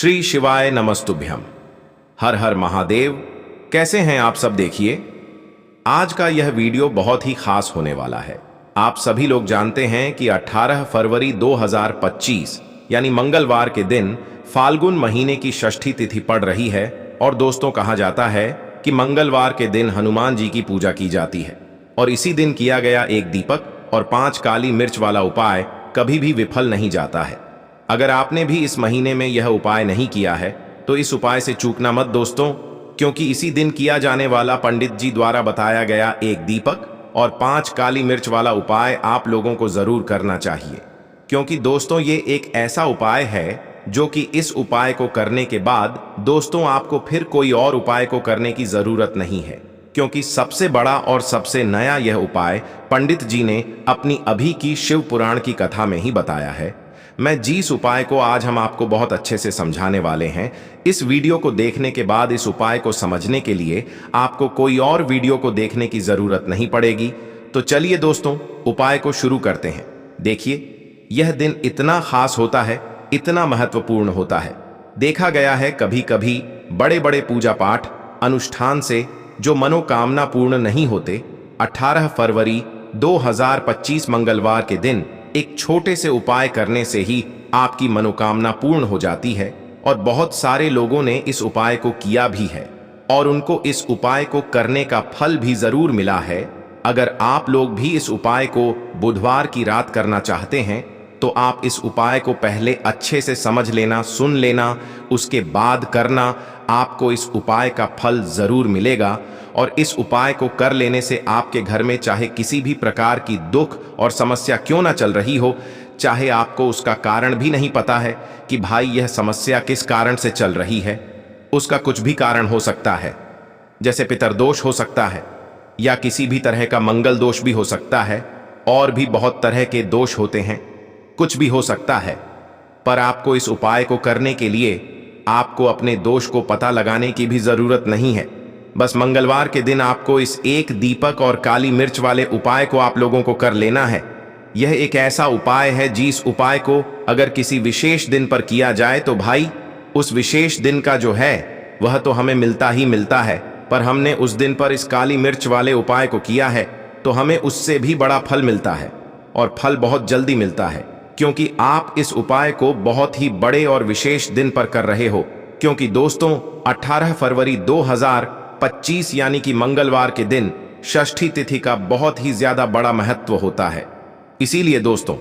श्री शिवाय नमस्तुभ्यम। हर हर महादेव। कैसे हैं आप सब? देखिए, आज का यह वीडियो बहुत ही खास होने वाला है। आप सभी लोग जानते हैं कि 18 फरवरी 2025 यानी मंगलवार के दिन फाल्गुन महीने की षष्ठी तिथि पड़ रही है। और दोस्तों, कहा जाता है कि मंगलवार के दिन हनुमान जी की पूजा की जाती है और इसी दिन किया गया एक दीपक और 5 काली मिर्च वाला उपाय कभी भी विफल नहीं जाता है। अगर आपने भी इस महीने में यह उपाय नहीं किया है तो इस उपाय से चूकना मत दोस्तों, क्योंकि इसी दिन किया जाने वाला पंडित जी द्वारा बताया गया एक दीपक और 5 काली मिर्च वाला उपाय आप लोगों को जरूर करना चाहिए। क्योंकि दोस्तों, ये एक ऐसा उपाय है जो कि इस उपाय को करने के बाद दोस्तों आपको फिर कोई और उपाय को करने की जरूरत नहीं है, क्योंकि सबसे बड़ा और सबसे नया यह उपाय पंडित जी ने अपनी अभी की शिव पुराण की कथा में ही बताया है। मैं जिस उपाय को आज हम आपको बहुत अच्छे से समझाने वाले हैं, इस वीडियो को देखने के बाद इस उपाय को समझने के लिए आपको कोई और वीडियो को देखने की जरूरत नहीं पड़ेगी। तो चलिए दोस्तों, उपाय को शुरू करते हैं। देखिए, यह दिन इतना खास होता है, इतना महत्वपूर्ण होता है। देखा गया है कभी कभी बड़े बड़े पूजा पाठ अनुष्ठान से जो मनोकामना पूर्ण नहीं होते, 18 फरवरी 2025 मंगलवार के दिन एक छोटे से उपाय करने से ही आपकी मनोकामना पूर्ण हो जाती है। और बहुत सारे लोगों ने इस उपाय को किया भी है और उनको इस उपाय को करने का फल भी जरूर मिला है। अगर आप लोग भी इस उपाय को बुधवार की रात करना चाहते हैं तो आप इस उपाय को पहले अच्छे से समझ लेना, सुन लेना, उसके बाद करना। आपको इस उपाय का फल जरूर मिलेगा और इस उपाय को कर लेने से आपके घर में चाहे किसी भी प्रकार की दुख और समस्या क्यों ना चल रही हो, चाहे आपको उसका कारण भी नहीं पता है कि भाई यह समस्या किस कारण से चल रही है, उसका कुछ भी कारण हो सकता है। जैसे पितरदोष हो सकता है या किसी भी तरह का मंगल दोष भी हो सकता है, और भी बहुत तरह के दोष होते हैं, कुछ भी हो सकता है। पर आपको इस उपाय को करने के लिए आपको अपने दोष को पता लगाने की भी जरूरत नहीं है। बस मंगलवार के दिन आपको इस एक दीपक और काली मिर्च वाले उपाय को आप लोगों को कर लेना है। यह एक ऐसा उपाय है जिस उपाय को अगर किसी विशेष दिन पर किया जाए तो भाई उस विशेष दिन का जो है वह तो हमें मिलता ही मिलता है। पर हमने उस दिन पर इस काली मिर्च वाले उपाय को किया है तो हमें उससे भी बड़ा फल मिलता है, और फल बहुत जल्दी मिलता है, क्योंकि आप इस उपाय को बहुत ही बड़े और विशेष दिन पर कर रहे हो। क्योंकि दोस्तों, 18 फरवरी 2025 यानी कि मंगलवार के दिन षष्ठी तिथि का बहुत ही ज्यादा बड़ा महत्व होता है। इसीलिए दोस्तों,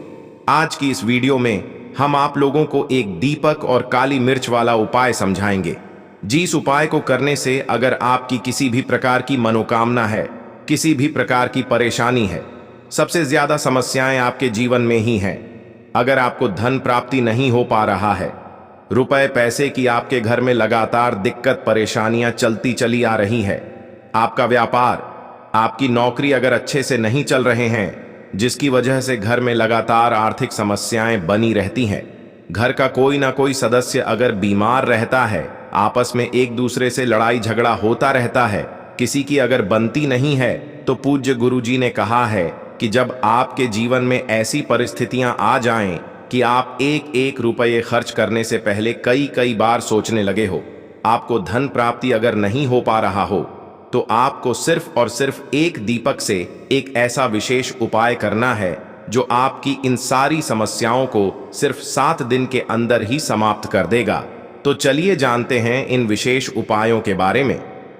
आज की इस वीडियो में हम आप लोगों को एक दीपक और काली मिर्च वाला उपाय समझाएंगे, जिस उपाय को करने से अगर आपकी किसी भी प्रकार की मनोकामना है, किसी भी प्रकार की परेशानी है, सबसे ज्यादा समस्याएं आपके जीवन में ही हैं। अगर आपको धन प्राप्ति नहीं हो पा रहा है, रुपए पैसे की आपके घर में लगातार दिक्कत परेशानियां चलती चली आ रही है, आपका व्यापार, आपकी नौकरी अगर अच्छे से नहीं चल रहे हैं, जिसकी वजह से घर में लगातार आर्थिक समस्याएं बनी रहती हैं, घर का कोई ना कोई सदस्य अगर बीमार रहता है, आपस में एक दूसरे से लड़ाई झगड़ा होता रहता है, किसी की अगर बनती नहीं है, तो पूज्य गुरुजी ने कहा है कि जब आपके जीवन में ऐसी परिस्थितियां आ जाएं कि आप एक एक रुपये खर्च करने से पहले कई बार सोचने लगे हो, आपको धन प्राप्ति अगर नहीं हो पा रहा हो, तो आपको सिर्फ और सिर्फ एक दीपक से एक ऐसा विशेष उपाय करना है जो आपकी इन सारी समस्याओं को सिर्फ 7 दिन के अंदर ही समाप्त कर देगा। तो चलिए जानते हैं इन विशेष उपायों के बारे में।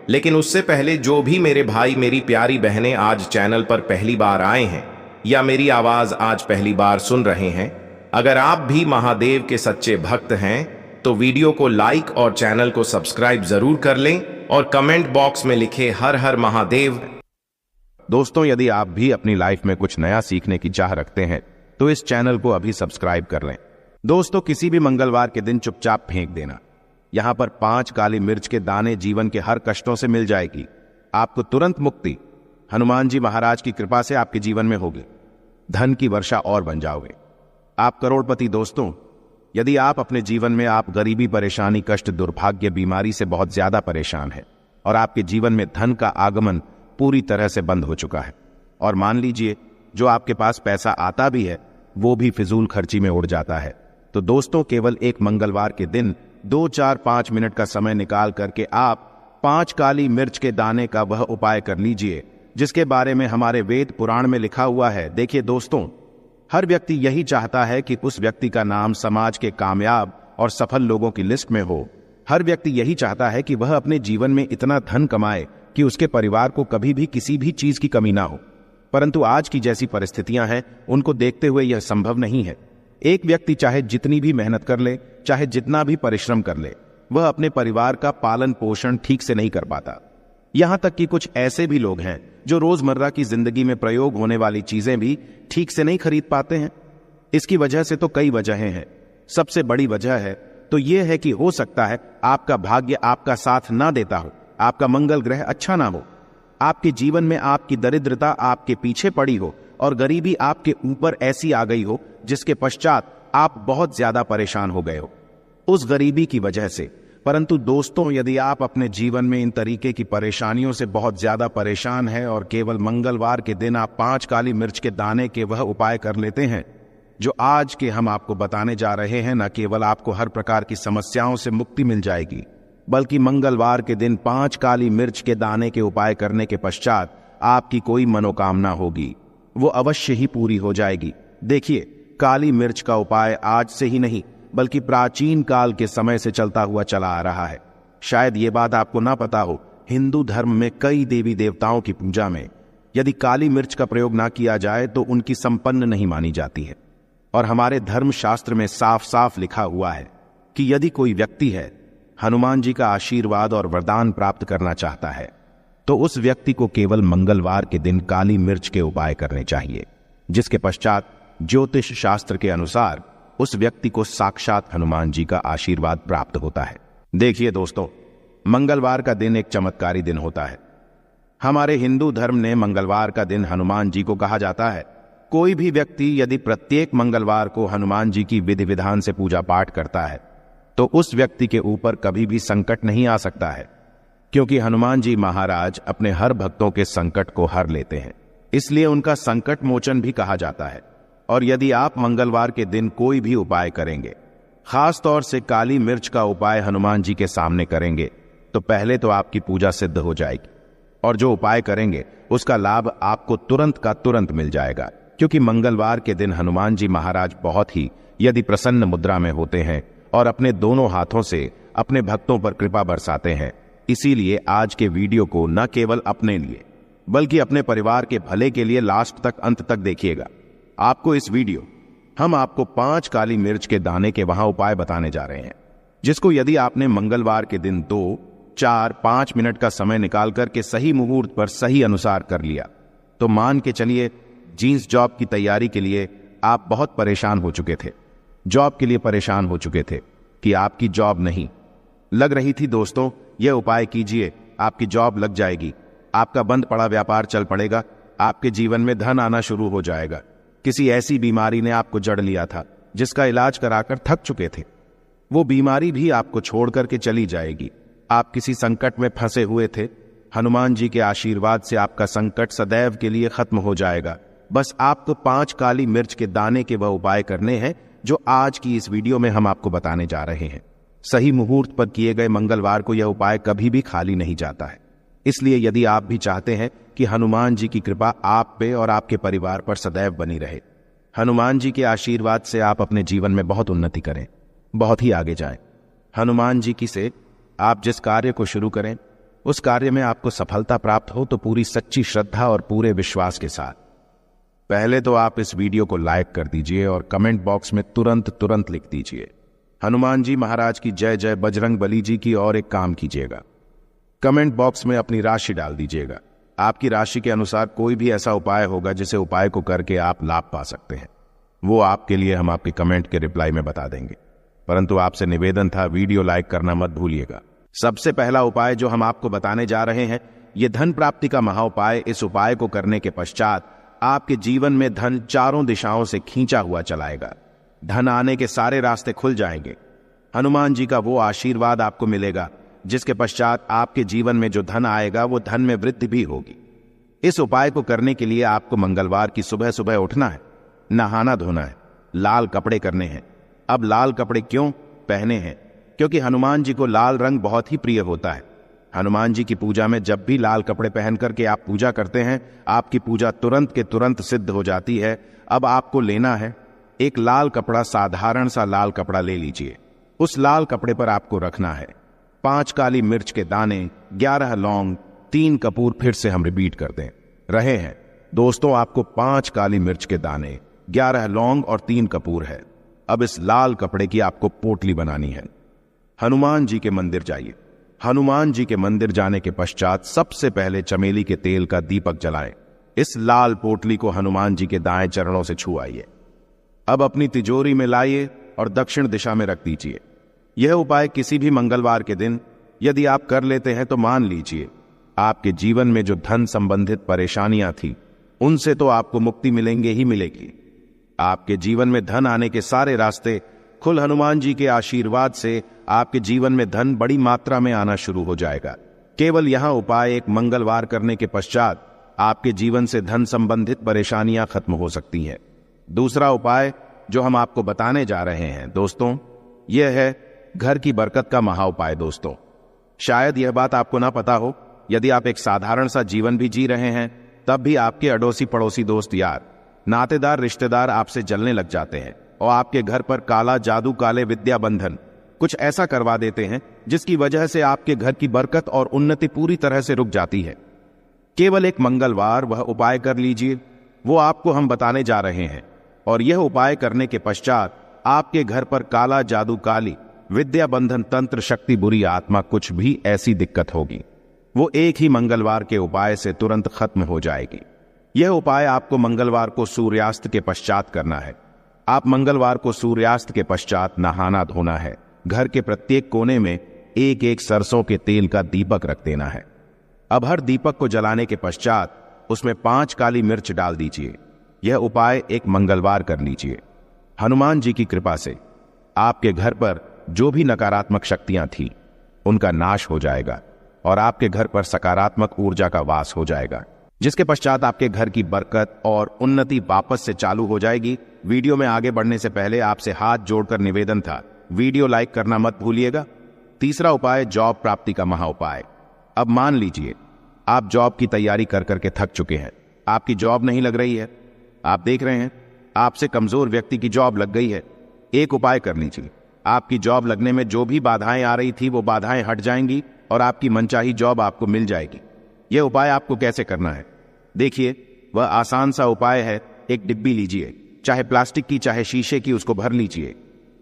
लेकिन उससे पहले जो भी मेरे भाई मेरी प्यारी बहनें आज चैनल पर पहली बार आए हैं या मेरी आवाज आज पहली बार सुन रहे हैं, अगर आप भी महादेव के सच्चे भक्त हैं तो वीडियो को लाइक और चैनल को सब्सक्राइब जरूर कर लें और कमेंट बॉक्स में लिखे हर हर महादेव। दोस्तों, यदि आप भी अपनी लाइफ में कुछ नया सीखने की चाह रखते हैं तो इस चैनल को अभी सब्सक्राइब कर लें। दोस्तों, किसी भी मंगलवार के दिन चुपचाप फेंक देना। यहां पर 5 काली मिर्च के दाने जीवन के हर कष्टों से मिल जाएगी। आपको तुरंत मुक्ति हनुमान जी महाराज की कृपा से आपके जीवन में होगी। धन की वर्षा और बन जाओगे, आप करोड़पति। दोस्तों, यदि आप अपने जीवन में आप गरीबी, परेशानी, कष्ट, दुर्भाग्य, बीमारी से बहुत ज्यादा परेशान है और आपके जीवन में धन का आगमन पूरी तरह से बंद हो चुका है, और मान लीजिए जो आपके पास पैसा आता भी है वो भी फिजूल खर्ची में उड़ जाता है, तो दोस्तों केवल एक मंगलवार के दिन 2, 4, 5 मिनट का समय निकाल करके आप 5 काली मिर्च के दाने का वह उपाय कर लीजिए जिसके बारे में हमारे वेद पुराण में लिखा हुआ है। देखिए दोस्तों, हर व्यक्ति यही चाहता है कि उस व्यक्ति का नाम समाज के कामयाब और सफल लोगों की लिस्ट में हो। हर व्यक्ति यही चाहता है कि वह अपने जीवन में इतना धन कमाए कि उसके परिवार को कभी भी किसी भी चीज की कमी ना हो। परंतु आज की जैसी परिस्थितियां हैं, उनको देखते हुए यह संभव नहीं है। एक व्यक्ति चाहे जितनी भी मेहनत कर ले, चाहे जितना भी परिश्रम कर ले, वह अपने परिवार का पालन पोषण ठीक से नहीं कर पाता। यहां तक कि कुछ ऐसे भी लोग हैं जो रोजमर्रा की जिंदगी में प्रयोग होने वाली चीजें भी ठीक से नहीं खरीद पाते हैं। इसकी वजह से तो कई वजहें हैं। सबसे बड़ी वजह है तो यह है कि हो सकता है आपका भाग्य आपका साथ ना देता हो, आपका मंगल ग्रह अच्छा ना हो, आपके जीवन में आपकी दरिद्रता आपके पीछे पड़ी हो और गरीबी आपके ऊपर ऐसी आ गई हो जिसके पश्चात आप बहुत ज्यादा परेशान हो गए हो उस गरीबी की वजह से। परंतु दोस्तों, यदि आप अपने जीवन में इन तरीके की परेशानियों से बहुत ज्यादा परेशान हैं और केवल मंगलवार के दिन आप 5 काली मिर्च के दाने के वह उपाय कर लेते हैं जो आज के हम आपको बताने जा रहे हैं, न केवल आपको हर प्रकार की समस्याओं से मुक्ति मिल जाएगी, बल्कि मंगलवार के दिन 5 काली मिर्च के दाने के उपाय करने के पश्चात आपकी कोई मनोकामना होगी वो अवश्य ही पूरी हो जाएगी। देखिए, काली मिर्च का उपाय आज से ही नहीं बल्कि प्राचीन काल के समय से चलता हुआ चला आ रहा है। शायद ये बात आपको ना पता हो, हिंदू धर्म में कई देवी देवताओं की पूजा में यदि काली मिर्च का प्रयोग ना किया जाए तो उनकी संपन्न नहीं मानी जाती है। और हमारे धर्म शास्त्र में साफ साफ लिखा हुआ है कि यदि कोई व्यक्ति है हनुमान जी का आशीर्वाद और वरदान प्राप्त करना चाहता है तो उस व्यक्ति को केवल मंगलवार के दिन काली मिर्च के उपाय करने चाहिए, जिसके पश्चात ज्योतिष शास्त्र के अनुसार उस व्यक्ति को साक्षात हनुमान जी का आशीर्वाद प्राप्त होता है। देखिए दोस्तों, मंगलवार का दिन एक चमत्कारी दिन होता है। हमारे हिंदू धर्म ने मंगलवार का दिन हनुमान जी को कहा जाता है। कोई भी व्यक्ति यदि प्रत्येक मंगलवार को हनुमान जी की विधि विधान से पूजा पाठ करता है तो उस व्यक्ति के ऊपर कभी भी संकट नहीं आ सकता है, क्योंकि हनुमान जी महाराज अपने हर भक्तों के संकट को हर लेते हैं, इसलिए उनका संकट मोचन भी कहा जाता है। और यदि आप मंगलवार के दिन कोई भी उपाय करेंगे, खास तौर से काली मिर्च का उपाय हनुमान जी के सामने करेंगे, तो पहले तो आपकी पूजा सिद्ध हो जाएगी और जो उपाय करेंगे उसका लाभ आपको तुरंत का तुरंत मिल जाएगा, क्योंकि मंगलवार के दिन हनुमान जी महाराज बहुत ही यदि प्रसन्न मुद्रा में होते हैं और अपने दोनों हाथों से अपने भक्तों पर कृपा बरसाते हैं। इसीलिए आज के वीडियो को न केवल अपने लिए बल्कि अपने परिवार के भले के लिए लास्ट तक अंत तक देखिएगा। आपको इस वीडियो हम आपको 5 काली मिर्च के दाने के वहां उपाय बताने जा रहे हैं, जिसको यदि आपने मंगलवार के दिन 2, 4, 5 मिनट का समय निकाल करके सही मुहूर्त पर सही अनुसार कर लिया तो मान के चलिए जींस जॉब की तैयारी के लिए आप बहुत परेशान हो चुके थे, जॉब के लिए परेशान हो चुके थे कि आपकी जॉब नहीं लग रही थी। दोस्तों, यह उपाय कीजिए, आपकी जॉब लग जाएगी, आपका बंद पड़ा व्यापार चल पड़ेगा, आपके जीवन में धन आना शुरू हो जाएगा। किसी ऐसी बीमारी ने आपको जड़ लिया था जिसका इलाज कराकर थक चुके थे, वो बीमारी भी आपको छोड़ करके चली जाएगी। आप किसी संकट में फंसे हुए थे, हनुमान जी के आशीर्वाद से आपका संकट सदैव के लिए खत्म हो जाएगा। बस आपको 5 काली मिर्च के दाने के वह उपाय करने हैं जो आज की इस वीडियो में हम आपको बताने जा रहे हैं। सही मुहूर्त पर किए गए मंगलवार को यह उपाय कभी भी खाली नहीं जाता है। इसलिए यदि आप भी चाहते हैं कि हनुमान जी की कृपा आप पे और आपके परिवार पर सदैव बनी रहे, हनुमान जी के आशीर्वाद से आप अपने जीवन में बहुत उन्नति करें, बहुत ही आगे जाएं, हनुमान जी की से आप जिस कार्य को शुरू करें उस कार्य में आपको सफलता प्राप्त हो तो पूरी सच्ची श्रद्धा और पूरे विश्वास के साथ पहले तो आप इस वीडियो को लाइक कर दीजिए और कमेंट बॉक्स में तुरंत लिख दीजिए हनुमान जी महाराज की जय जय, बजरंग बली जी की, और एक काम कीजिएगा, कमेंट बॉक्स में अपनी राशि डाल दीजिएगा। आपकी राशि के अनुसार कोई भी ऐसा उपाय होगा जिसे उपाय को करके आप लाभ पा सकते हैं, वो आपके लिए हम आपके कमेंट के रिप्लाई में बता देंगे। परंतु आपसे निवेदन था, वीडियो लाइक करना मत भूलिएगा। सबसे पहला उपाय जो हम आपको बताने जा रहे हैं, ये धन प्राप्ति का महा उपाय। इस उपाय को करने के पश्चात आपके जीवन में धन चारों दिशाओं से खींचा हुआ चलाएगा, धन आने के सारे रास्ते खुल जाएंगे, हनुमान जी का वो आशीर्वाद आपको मिलेगा जिसके पश्चात आपके जीवन में जो धन आएगा वो धन में वृद्धि भी होगी। इस उपाय को करने के लिए आपको मंगलवार की सुबह सुबह उठना है, नहाना धोना है, लाल कपड़े करने हैं। अब लाल कपड़े क्यों पहने हैं? क्योंकि हनुमान जी को लाल रंग बहुत ही प्रिय होता है। हनुमान जी की पूजा में जब भी लाल कपड़े पहन करके आप पूजा करते हैं, आपकी पूजा तुरंत के तुरंत सिद्ध हो जाती है। अब आपको लेना है एक लाल कपड़ा, साधारण सा लाल कपड़ा ले लीजिए। उस लाल कपड़े पर आपको रखना है 5 काली मिर्च के दाने, 11 लौंग, 3 कपूर। फिर से हम रिपीट कर दें रहे हैं दोस्तों, आपको 5 काली मिर्च के दाने, 11 लौंग और 3 कपूर है। अब इस लाल कपड़े की आपको पोटली बनानी है। हनुमान जी के मंदिर जाइए। हनुमान जी के मंदिर जाने के पश्चात सबसे पहले चमेली के तेल का दीपक जलाएं। इस लाल पोटली को हनुमान जी के दाएं चरणों से छुआइए। अब अपनी तिजोरी में लाइए और दक्षिण दिशा में रख दीजिए। यह उपाय किसी भी मंगलवार के दिन यदि आप कर लेते हैं तो मान लीजिए आपके जीवन में जो धन संबंधित परेशानियां थी उनसे तो आपको मुक्ति मिलेंगे ही मिलेगी। आपके जीवन में धन आने के सारे रास्ते खुल हनुमान जी के आशीर्वाद से आपके जीवन में धन बड़ी मात्रा में आना शुरू हो जाएगा। केवल यहां उपाय एक मंगलवार करने के पश्चात आपके जीवन से धन संबंधित परेशानियां खत्म हो सकती हैं। दूसरा उपाय जो हम आपको बताने जा रहे हैं दोस्तों, यह है घर की बरकत का महा उपाय। दोस्तों, शायद यह बात आपको ना पता हो, यदि आप एक साधारण सा जीवन भी जी रहे हैं तब भी आपके अड़ोसी पड़ोसी, दोस्त यार, नातेदार, रिश्तेदार आपसे जलने लग जाते हैं और आपके घर पर काला जादू, काले विद्या बंधन कुछ ऐसा करवा देते हैं जिसकी वजह से आपके घर की बरकत और उन्नति पूरी तरह से रुक जाती है। केवल एक मंगलवार वह उपाय कर लीजिए, वो आपको हम बताने जा रहे हैं। और यह उपाय करने के पश्चात आपके घर पर काला जादू, काली विद्या बंधन, तंत्र शक्ति, बुरी आत्मा, कुछ भी ऐसी दिक्कत होगी वो एक ही मंगलवार के उपाय से तुरंत खत्म हो जाएगी। यह उपाय आपको मंगलवार को सूर्यास्त के पश्चात करना है। आप मंगलवार को सूर्यास्त के पश्चात नहाना धोना है। घर के प्रत्येक कोने में एक एक सरसों के तेल का दीपक रख देना है। अब हर दीपक को जलाने के पश्चात उसमें 5 काली मिर्च डाल दीजिए। यह उपाय एक मंगलवार कर लीजिए। हनुमान जी की कृपा से आपके घर पर जो भी नकारात्मक शक्तियां थी उनका नाश हो जाएगा और आपके घर पर सकारात्मक ऊर्जा का वास हो जाएगा, जिसके पश्चात आपके घर की बरकत और उन्नति वापस से चालू हो जाएगी। वीडियो में आगे बढ़ने से पहले आपसे हाथ जोड़कर निवेदन था, वीडियो लाइक करना मत भूलिएगा। तीसरा उपाय, जॉब प्राप्ति का महा उपाय। अब मान लीजिए आप जॉब की तैयारी कर करके थक चुके हैं, आपकी जॉब नहीं लग रही है, आप देख रहे हैं आपसे कमजोर व्यक्ति की जॉब लग गई है। एक उपाय कर लीजिए, आपकी जॉब लगने में जो भी बाधाएं आ रही थी वो बाधाएं हट जाएंगी और आपकी मनचाही जॉब आपको मिल जाएगी। यह उपाय आपको कैसे करना है देखिए, वह आसान सा उपाय है। एक डिब्बी लीजिए, चाहे प्लास्टिक की चाहे शीशे की, उसको भर लीजिए।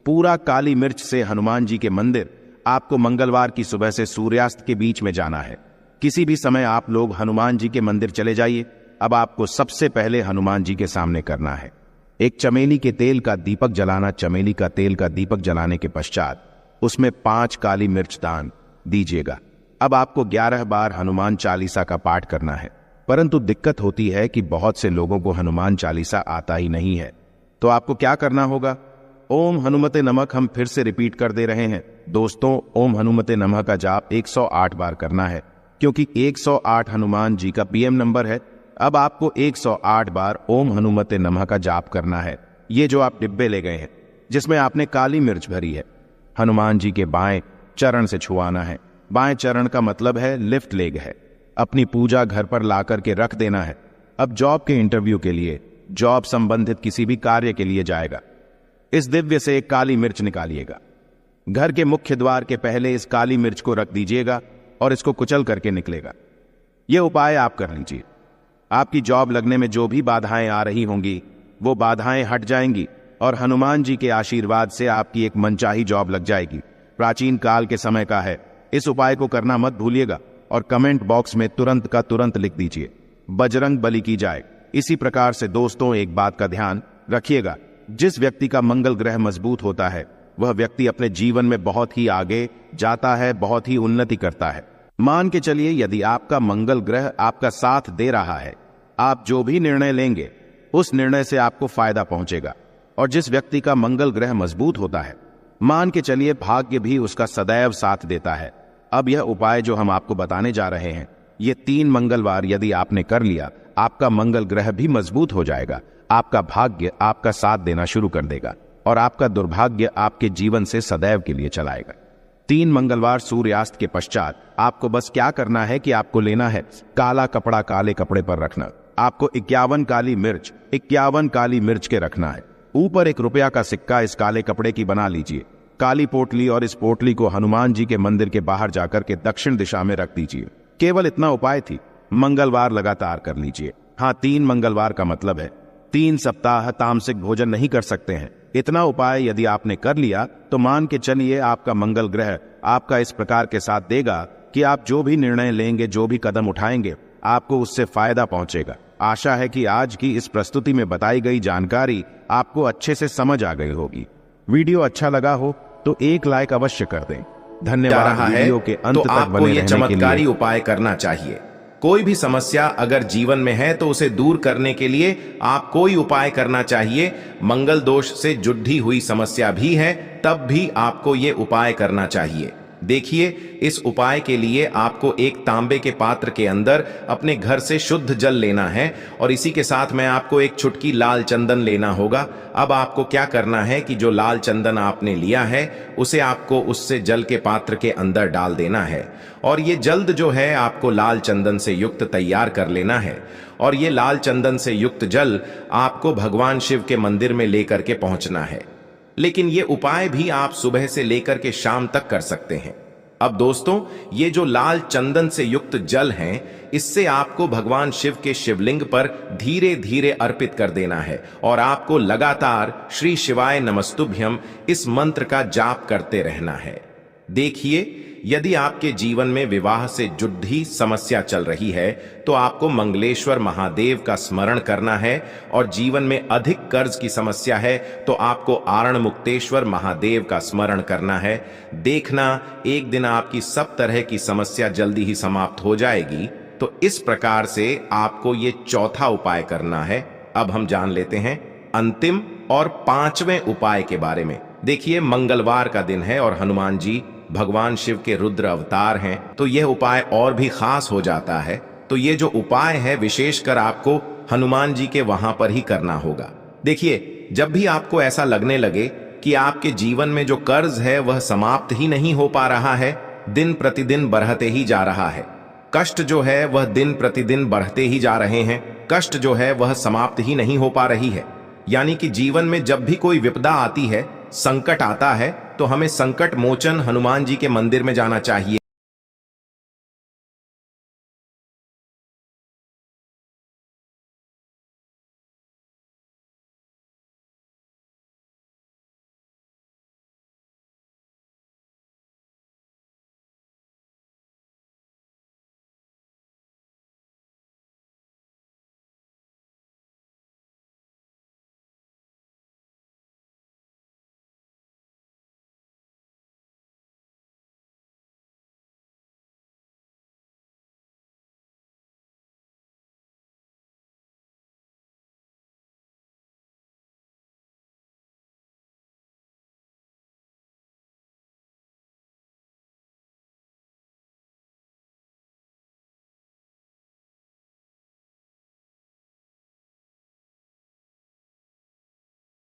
पूरा काली मिर्च से हनुमान जी के मंदिर आपको मंगलवार की सुबह से सूर्यास्त के बीच में जाना है। किसी भी समय आप लोग हनुमान जी के मंदिर चले जाइए। अब आपको सबसे पहले हनुमान जी के सामने करना है एक चमेली के तेल का दीपक जलाना। चमेली का तेल का दीपक जलाने के पश्चात उसमें 5 काली मिर्च दान दीजिएगा। अब आपको 11 बार हनुमान चालीसा का पाठ करना है, परंतु दिक्कत होती है कि बहुत से लोगों को हनुमान चालीसा आता ही नहीं है। तो आपको क्या करना होगा, ओम हनुमते नमः हम फिर से रिपीट कर दे रहे हैं दोस्तों। ओम हनुमते नमः का जाप 108 बार करना है, क्योंकि 108 हनुमान जी का पीएम नंबर है। अब आपको 108 बार ओम हनुमते नमः का जाप करना है। ये जो आप डिब्बे ले गए हैं जिसमें आपने काली मिर्च भरी है, हनुमान जी के बाएं चरण से छुआना है। बाएं चरण का मतलब है लिफ्ट लेग है। अपनी पूजा घर पर ला करके रख देना है। अब जॉब के इंटरव्यू के लिए, जॉब संबंधित किसी भी कार्य के लिए जाएगा, इस दिव्य से एक काली मिर्च निकालिएगा। घर के मुख्य द्वार के पहले इस काली मिर्च को रख दीजिएगा और इसको कुचल करके निकलेगा। यह उपाय आप कर लीजिए। आपकी जॉब लगने में जो भी बाधाएं आ रही होंगी वो बाधाएं हट जाएंगी और हनुमान जी के आशीर्वाद से आपकी एक मनचाही जॉब लग जाएगी। प्राचीन काल के समय का है। इस उपाय को करना मत भूलिएगा और कमेंट बॉक्स में तुरंत का तुरंत लिख दीजिए, बजरंग बली की जाए। इसी प्रकार से दोस्तों एक बात का ध्यान रखिएगा, जिस व्यक्ति का मंगल ग्रह मजबूत होता है वह व्यक्ति अपने जीवन में बहुत ही आगे जाता है, बहुत ही उन्नति करता है। मान के चलिए यदि आपका मंगल ग्रह आपका साथ दे रहा है, आप जो भी निर्णय लेंगे उस निर्णय से आपको फायदा पहुंचेगा। और जिस व्यक्ति का मंगल ग्रह मजबूत होता है, मान के चलिए भाग्य भी उसका सदैव साथ देता है। अब यह उपाय जो हम आपको बताने जा रहे हैं, ये 3 मंगलवार यदि आपने कर लिया, आपका मंगल ग्रह भी मजबूत हो जाएगा। आपका भाग्य आपका साथ देना शुरू कर देगा और आपका दुर्भाग्य आपके जीवन से सदैव के लिए चलाएगा। 3 मंगलवार सूर्यास्त के पश्चात आपको बस क्या करना है कि आपको लेना है काला कपड़ा काले कपड़े पर रखना। आपको 51 काली मिर्च के रखना है। ऊपर 1 रुपया का सिक्का इस काले कपड़े की बना लीजिए, काली पोटली, और इस पोटली को हनुमान जी के मंदिर के बाहर जाकर के दक्षिण दिशा में रख दीजिए। केवल इतना उपाय थी। मंगलवार लगातार कर लीजिए। हाँ, 3 मंगलवार का मतलब है 3 सप्ताह तामसिक भोजन नहीं कर सकते हैं। इतना उपाय यदि आपने कर लिया तो मान के चलिए आपका मंगल ग्रह आपका इस प्रकार के साथ देगा कि आप जो भी निर्णय लेंगे, जो भी कदम उठाएंगे, आपको उससे फायदा पहुंचेगा। आशा है कि आज की इस प्रस्तुति में बताई गई जानकारी आपको अच्छे से समझ आ गई होगी। वीडियो अच्छा लगा हो तो एक लाइक अवश्य कर दें। धन्यवाद। वीडियो के अंत तो तक आपको बने ये रहने चमत्कारी के लिए। उपाय करना चाहिए। कोई भी समस्या अगर जीवन में है तो उसे दूर करने के लिए आप कोई उपाय करना चाहिए। मंगल दोष से जुड़ी हुई समस्या भी है तब भी आपको ये उपाय करना चाहिए। देखिए, इस उपाय के लिए आपको एक तांबे के पात्र के अंदर अपने घर से शुद्ध जल लेना है और इसी के साथ में आपको एक चुटकी लाल चंदन लेना होगा। अब आपको क्या करना है कि जो लाल चंदन आपने लिया है उसे आपको उससे जल के पात्र के अंदर डाल देना है और ये जल्द जो है आपको लाल चंदन से युक्त तैयार कर लेना है। और ये लाल चंदन से युक्त जल आपको भगवान शिव के मंदिर में लेकर के पहुंचना है। लेकिन ये उपाय भी आप सुबह से लेकर के शाम तक कर सकते हैं। अब दोस्तों, ये जो लाल चंदन से युक्त जल है, इससे आपको भगवान शिव के शिवलिंग पर धीरे धीरे अर्पित कर देना है और आपको लगातार श्री शिवाय नमस्तुभ्यम इस मंत्र का जाप करते रहना है। देखिए, यदि आपके जीवन में विवाह से जुड़ी समस्या चल रही है तो आपको मंगलेश्वर महादेव का स्मरण करना है और जीवन में अधिक कर्ज की समस्या है तो आपको आरण मुक्तेश्वर महादेव का स्मरण करना है। देखना, एक दिन आपकी सब तरह की समस्या जल्दी ही समाप्त हो जाएगी। तो इस प्रकार से आपको ये चौथा उपाय करना है। अब हम जान लेते हैं अंतिम और 5वें उपाय के बारे में। देखिए, मंगलवार का दिन है और हनुमान जी भगवान शिव के रुद्र अवतार हैं, तो यह उपाय और भी खास हो जाता है। तो ये जो उपाय है विशेषकर आपको हनुमान जी के वहां पर ही करना होगा। देखिए, जब भी आपको ऐसा लगने लगे कि आपके जीवन में जो कर्ज है वह समाप्त ही नहीं हो पा रहा है, दिन प्रतिदिन बढ़ते ही जा रहा है, कष्ट जो है वह दिन प्रतिदिन बढ़ते ही जा रहे हैं, कष्ट जो है वह समाप्त ही नहीं हो पा रही है, यानी कि जीवन में जब भी कोई विपदा आती है, संकट आता है, तो हमें संकट मोचन हनुमान जी के मंदिर में जाना चाहिए।